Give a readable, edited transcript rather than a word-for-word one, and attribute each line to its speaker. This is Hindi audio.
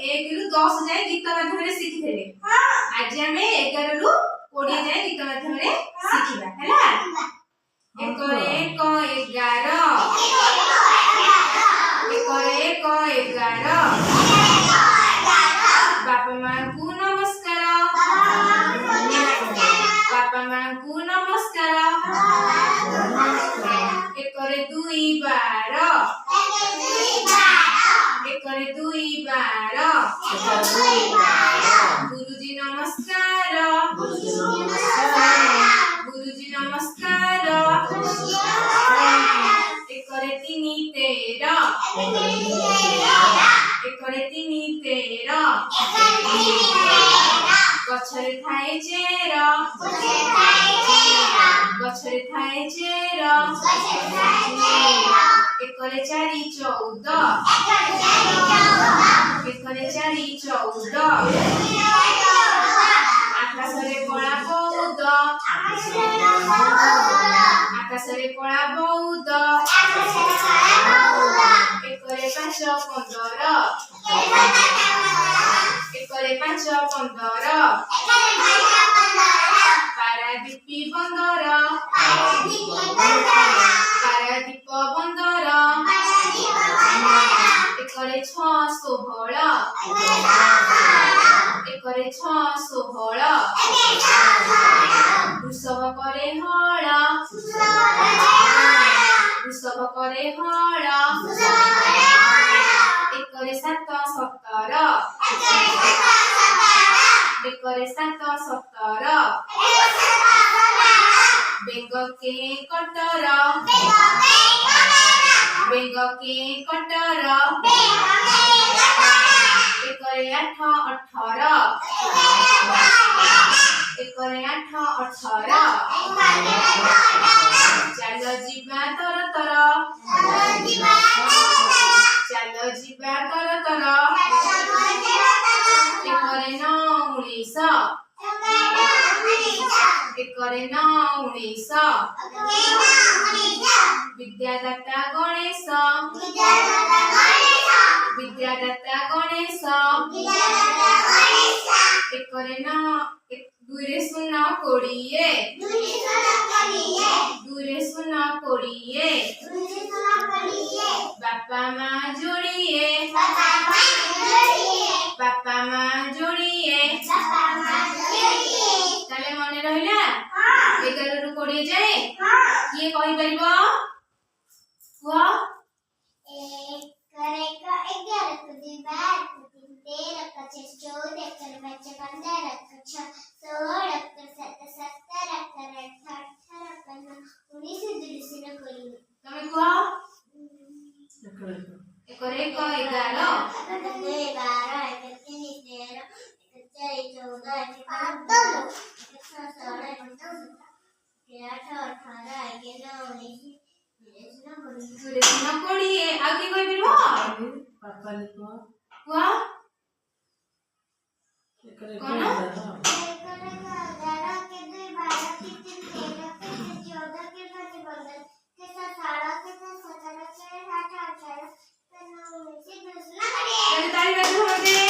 Speaker 1: 1 रु 10 जाए गीत माध्यम रे सिखि देले हां आज हमें 11 रु 20 जाए गीत माध्यम रे सिखिबा हैला 1 1 11 1 1 11 बापा मां को नमस्कार बापा मां को नमस्कार 1 2 12 1 2 12 गुरुजी नमस्कार गुरुजी नमस्कार 1 3 13 1 3 13 गछरे थाए चेर गछरे थाए चेर 1 4 14 1 4 14 आकाशरे कळा बौद आकाशरे कळा बौद 1 5 15 1 5 15 पारादीपी बंदर पारादीप बंदर 1 6 16 1 6 16 वृषभ करे हळ वृषभ करे हळ 1 7 17 1 7 17 बेंग के कटर बेंग के कटर 1 8 18 1 8 18 चल जीवा तर तर चल जीवा तर तर 1 9 19 1 9 19 विद्यादाता गणेश विद्यादाता गणेश 1 9 2 0 20 2 0 20 बापा मां जोड़िए बापा मां जोड़िए ताले मने रहिला 11 रु 20 जाए किए कहि परिबो हुआ
Speaker 2: 1 1 11 को 2 12 को 3 13 को 6 14 को 5 15 को 6 16 को 7 17 को 18 को 19 20 को 20
Speaker 1: तमे को 1 1 11
Speaker 2: 2 12 1 3 13 1 4 14 1 15
Speaker 1: 2 0 20 आगे कोई बिरवा
Speaker 3: पापा लिखो
Speaker 1: हुआ
Speaker 3: कौन
Speaker 1: ताली बजाओ